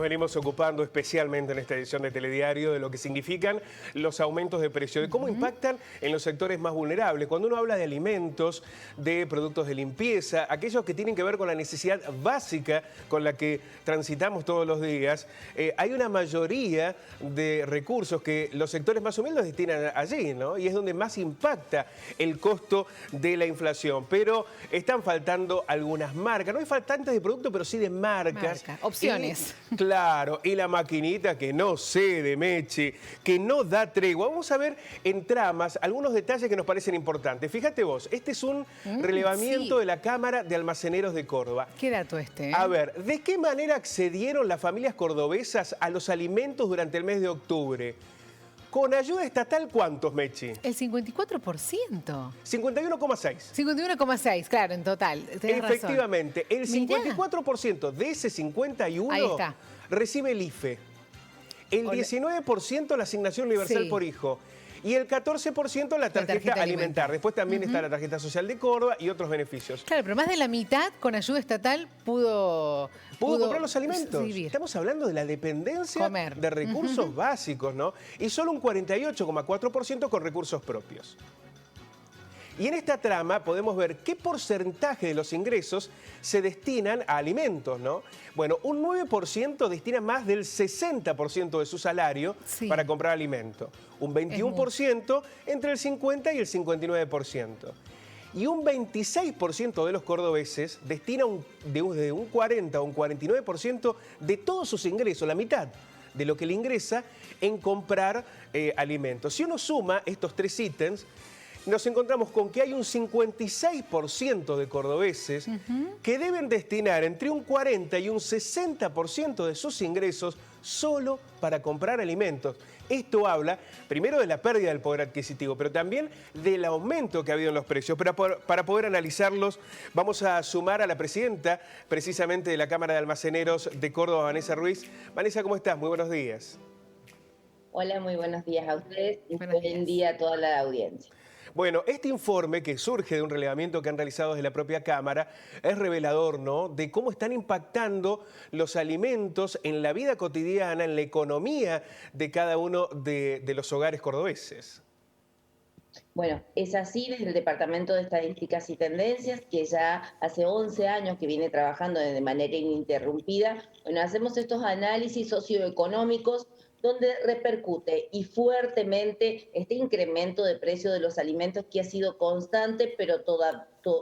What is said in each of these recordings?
nos venimos ocupando especialmente en esta edición de Telediario de lo que significan los aumentos de precio, de cómo impactan en los sectores más vulnerables. Cuando uno habla de alimentos, de productos de limpieza, aquellos que tienen que ver con la necesidad básica con la que transitamos todos los días, hay una mayoría de recursos que los sectores más humildes destinan allí, ¿no? Y es donde más impacta el costo de la inflación. Pero están faltando algunas marcas. No hay faltantes de productos, pero sí de marcas. Opciones. Y, claro, y la maquinita que no cede, Mechi, que no da tregua. Vamos a ver en tramas algunos detalles que nos parecen importantes. Fíjate vos, este es un relevamiento de la Cámara de Almaceneros de Córdoba. ¿Qué dato este? A ver, ¿de qué manera accedieron las familias cordobesas a los alimentos durante el mes de octubre? ¿Con ayuda estatal cuántos, Mechi? El 54%. 51,6. 51,6, claro, en total. Tenés Efectivamente, razón. el 54% de ese 51 Ahí está. recibe el IFE. El 19% la asignación universal por hijo. Y el 14% la tarjeta alimentar. Después también está la tarjeta social de Córdoba y otros beneficios. Claro, pero más de la mitad con ayuda estatal pudo comprar los alimentos. vivir. Estamos hablando de la dependencia de recursos básicos, ¿no? Y solo un 48,4% con recursos propios. Y en esta trama podemos ver qué porcentaje de los ingresos se destinan a alimentos, ¿no? Bueno, un 9% destina más del 60% de su salario para comprar alimento. Un 21% entre el 50 y el 59%. Y un 26% de los cordobeses destina de un 40 a un 49% de todos sus ingresos, la mitad de lo que le ingresa en comprar alimentos. Si uno suma estos tres ítems, nos encontramos con que hay un 56% de cordobeses que deben destinar entre un 40 y un 60% de sus ingresos solo para comprar alimentos. Esto habla, primero, de la pérdida del poder adquisitivo, pero también del aumento que ha habido en los precios. Pero para poder analizarlos, vamos a sumar a la presidenta, precisamente, de la Cámara de Almaceneros de Córdoba, Vanessa Ruiz. Vanessa, ¿cómo estás? Muy buenos días. Hola, muy buenos días a ustedes y buen día a toda la audiencia. Bueno, este informe, que surge de un relevamiento que han realizado desde la propia Cámara, es revelador, ¿no?, de cómo están impactando los alimentos en la vida cotidiana, en la economía de cada uno de los hogares cordobeses. Bueno, es así desde el Departamento de Estadísticas y Tendencias, que ya hace 11 años que viene trabajando de manera ininterrumpida. Bueno, hacemos estos análisis socioeconómicos donde repercute y fuertemente este incremento de precio de los alimentos que ha sido constante, pero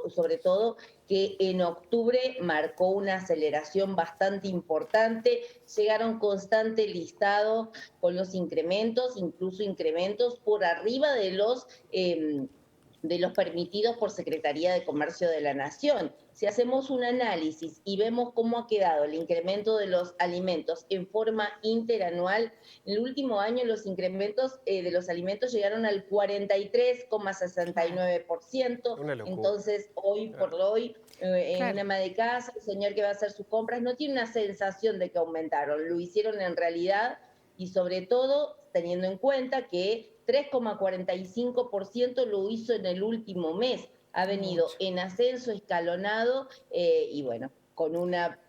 sobre todo que en octubre marcó una aceleración bastante importante. Llegaron constante listados con los incrementos, incluso incrementos por arriba de los permitidos por Secretaría de Comercio de la Nación. Si hacemos un análisis y vemos cómo ha quedado el incremento de los alimentos en forma interanual, en el último año los incrementos de los alimentos llegaron al 43,69%. Entonces, hoy por hoy, en una ama de casa, el señor que va a hacer sus compras no tiene una sensación de que aumentaron, lo hicieron en realidad, y sobre todo teniendo en cuenta que 3,45% lo hizo en el último mes. Ha venido en ascenso escalonado y bueno, con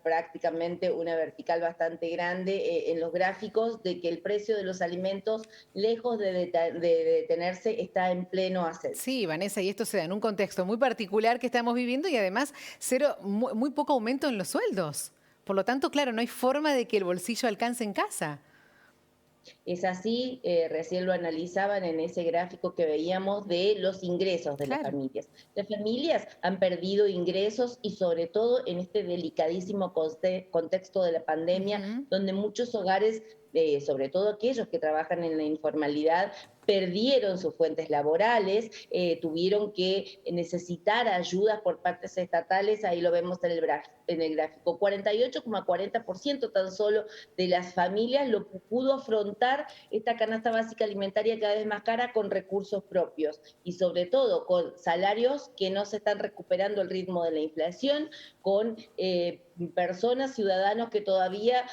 prácticamente una vertical bastante grande en los gráficos de que el precio de los alimentos, lejos de detenerse, está en pleno ascenso. Sí, Vanessa, y esto se da en un contexto muy particular que estamos viviendo y además muy poco aumento en los sueldos. Por lo tanto, claro, no hay forma de que el bolsillo alcance en casa. Es así, recién lo analizaban en ese gráfico que veíamos de los ingresos de las familias. Las familias han perdido ingresos y sobre todo en este delicadísimo contexto de la pandemia, donde muchos hogares, sobre todo aquellos que trabajan en la informalidad, perdieron sus fuentes laborales, tuvieron que necesitar ayudas por partes estatales. Ahí lo vemos en el gráfico. 48,40% tan solo de las familias lo pudo afrontar esta canasta básica alimentaria cada vez más cara con recursos propios y sobre todo con salarios que no se están recuperando el ritmo de la inflación, con personas, ciudadanos que todavía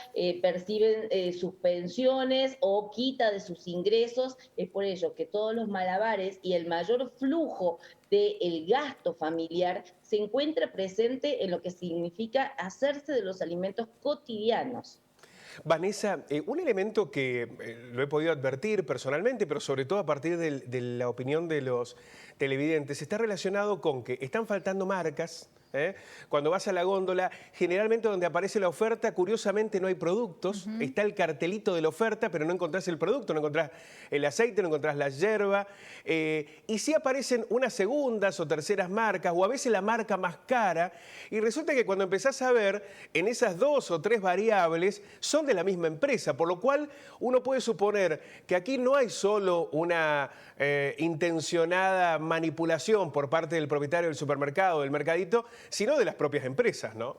perciben sus pensiones o quita de sus ingresos. Es por ello que todos los malabares y el mayor flujo del gasto familiar se encuentra presente en lo que significa hacerse de los alimentos cotidianos. Vanessa, un elemento que lo he podido advertir personalmente, pero sobre todo a partir de la opinión de los televidentes, está relacionado con que están faltando marcas. Cuando vas a la góndola, generalmente donde aparece la oferta, curiosamente no hay productos, está el cartelito de la oferta, pero no encontrás el producto, no encontrás el aceite, no encontrás la yerba, y sí aparecen unas segundas o terceras marcas, o a veces la marca más cara, y resulta que cuando empezás a ver, en esas 2 o 3 variables, son de la misma empresa, por lo cual uno puede suponer que aquí no hay solo una intencionada manipulación por parte del propietario del supermercado, del mercadito, sino de las propias empresas, ¿no?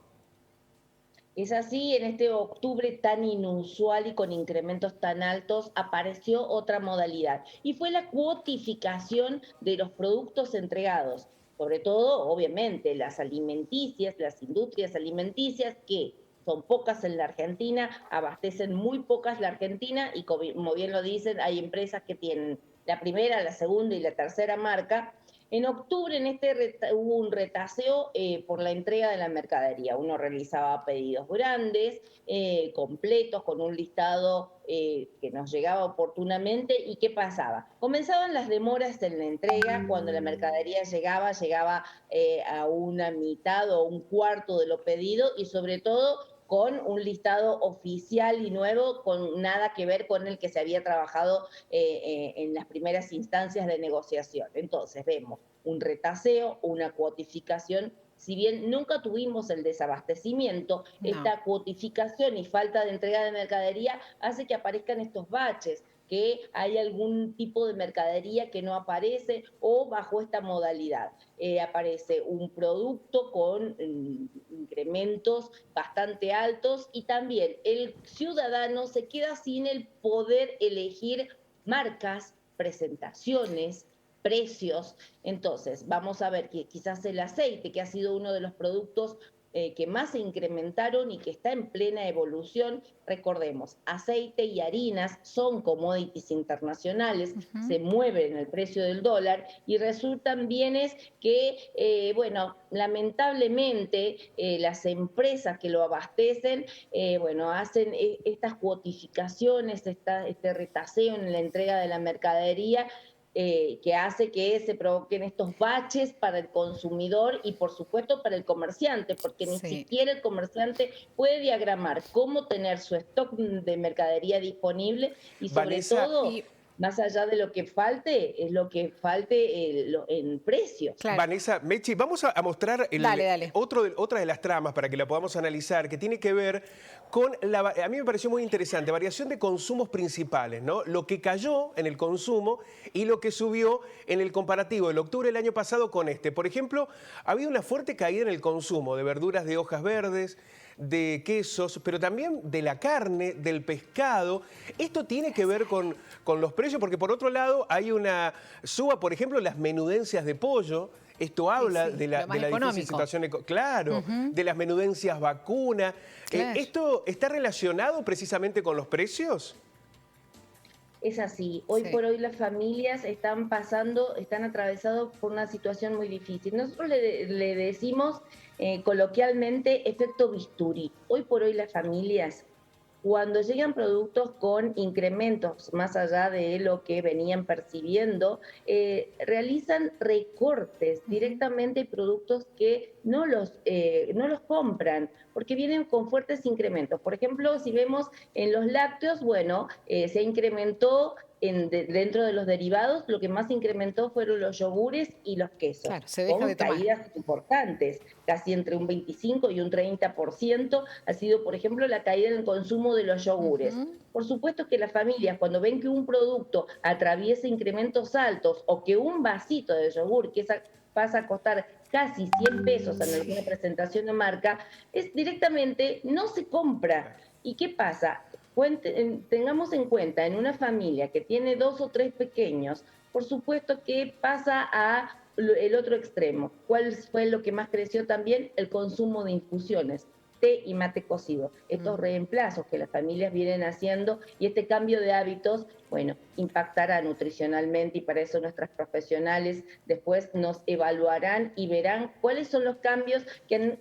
Es así, en este octubre tan inusual y con incrementos tan altos, apareció otra modalidad y fue la cuotificación de los productos entregados, sobre todo, obviamente, las alimenticias, las industrias alimenticias que son pocas en la Argentina, abastecen muy pocas la Argentina y como bien lo dicen, hay empresas que tienen la primera, la segunda y la tercera marca. En octubre hubo un retaseo por la entrega de la mercadería. Uno realizaba pedidos grandes, completos, con un listado que nos llegaba oportunamente. ¿Y qué pasaba? Comenzaban las demoras en la entrega. Cuando la mercadería llegaba a una mitad o un cuarto de lo pedido y sobre todo con un listado oficial y nuevo, con nada que ver con el que se había trabajado en las primeras instancias de negociación. Entonces vemos un retaseo, una cuotificación. Si bien nunca tuvimos el desabastecimiento, esta cuotificación y falta de entrega de mercadería hace que aparezcan estos baches, que hay algún tipo de mercadería que no aparece o bajo esta modalidad. Aparece un producto con incrementos bastante altos y también el ciudadano se queda sin el poder elegir marcas, presentaciones, precios. Entonces, vamos a ver que quizás el aceite, que ha sido uno de los productos que más se incrementaron y que está en plena evolución. Recordemos, aceite y harinas son commodities internacionales, se mueven en el precio del dólar y resultan bienes que, bueno, lamentablemente las empresas que lo abastecen, bueno, hacen estas cuotificaciones, este retaseo en la entrega de la mercadería, que hace que se provoquen estos baches para el consumidor y por supuesto para el comerciante, porque ni siquiera el comerciante puede diagramar cómo tener su stock de mercadería disponible y sobre Vanessa, todo, más allá de lo que falte, es lo que falte en precios. Claro. Vanessa, Mechi, vamos a mostrar otra de las tramas para que la podamos analizar, que tiene que ver con, a mí me pareció muy interesante, variación de consumos principales, ¿no? Lo que cayó en el consumo y lo que subió en el comparativo del octubre del año pasado con este. Por ejemplo, ha habido una fuerte caída en el consumo de verduras de hojas verdes, de quesos, pero también de la carne, del pescado. Esto tiene que ver con los precios, porque por otro lado hay una suba, por ejemplo, las menudencias de pollo. Esto habla de la difícil situación, de las menudencias vacuna. Claro. ¿Esto está relacionado precisamente con los precios? Es así. Hoy por hoy las familias están atravesados por una situación muy difícil. Nosotros le decimos coloquialmente efecto bisturí. Hoy por hoy las familias, cuando llegan productos con incrementos más allá de lo que venían percibiendo, realizan recortes directamente, productos que no los compran, porque vienen con fuertes incrementos. Por ejemplo, si vemos en los lácteos, bueno, se incrementó dentro de los derivados, lo que más incrementó fueron los yogures y los quesos, claro, se deja de tomar. Caídas importantes, casi entre un 25 y un 30% ha sido, por ejemplo, la caída en el consumo de los yogures. Por supuesto que las familias, cuando ven que un producto atraviesa incrementos altos o que un vasito de yogur pasa a costar casi 100 pesos en alguna presentación de marca, directamente no se compra. ¿Y qué pasa? Tengamos en cuenta, en una familia que tiene 2 o 3 pequeños, por supuesto que pasa a el otro extremo. ¿Cuál fue lo que más creció también? El consumo de infusiones. té y mate cocido. Estos reemplazos que las familias vienen haciendo y este cambio de hábitos, bueno, impactará nutricionalmente, y para eso nuestras profesionales después nos evaluarán y verán cuáles son los cambios que han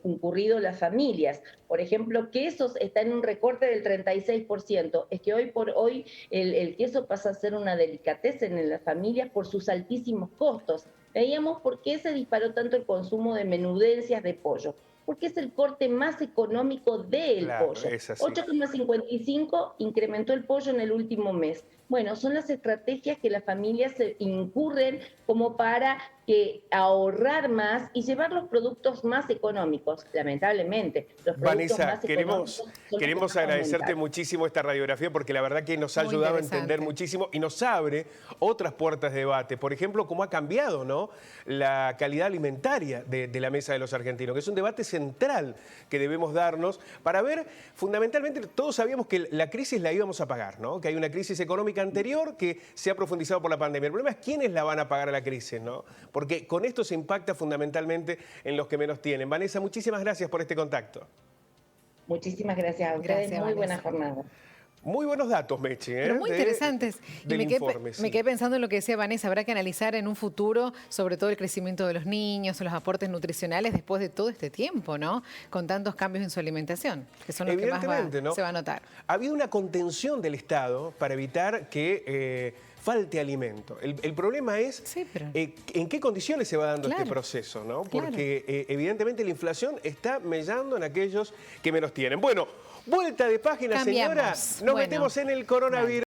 incurrido las familias. Por ejemplo, quesos está en un recorte del 36%. Es que hoy por hoy el queso pasa a ser una delicatessen en las familias por sus altísimos costos. Veíamos por qué se disparó tanto el consumo de menudencias de pollo. Porque es el corte más económico del pollo. 8,55 incrementó el pollo en el último mes. Bueno, son las estrategias que las familias incurren como para ahorrar más y llevar los productos más económicos. Lamentablemente, los productos Vanessa, más económicos queremos agradecerte muchísimo esta radiografía, porque la verdad que nos ha ayudado a entender muchísimo y nos abre otras puertas de debate. Por ejemplo, cómo ha cambiado, ¿no?, la calidad alimentaria de la mesa de los argentinos, que es un debate central que debemos darnos para ver, fundamentalmente, todos sabíamos que la crisis la íbamos a pagar, ¿no?, que hay una crisis económica anterior que se ha profundizado por la pandemia. El problema es quiénes la van a pagar a la crisis, ¿no?, porque con esto se impacta fundamentalmente en los que menos tienen. Vanessa, muchísimas gracias por este contacto. Muchísimas gracias a ustedes. Muy Vanessa. buena jornada. Muy buenos datos, Mechi, Pero muy interesantes. Y me informe, quedé pensando en lo que decía Vanessa. Habrá que analizar en un futuro, sobre todo el crecimiento de los niños, los aportes nutricionales después de todo este tiempo, ¿no? Con tantos cambios en su alimentación, que son los que más se va a notar. Ha habido una contención del Estado para evitar que falte alimento. El problema es en qué condiciones se va dando este proceso, ¿no? Porque evidentemente la inflación está mellando en aquellos que menos tienen. Bueno, vuelta de página, señora. Nos metemos en el coronavirus.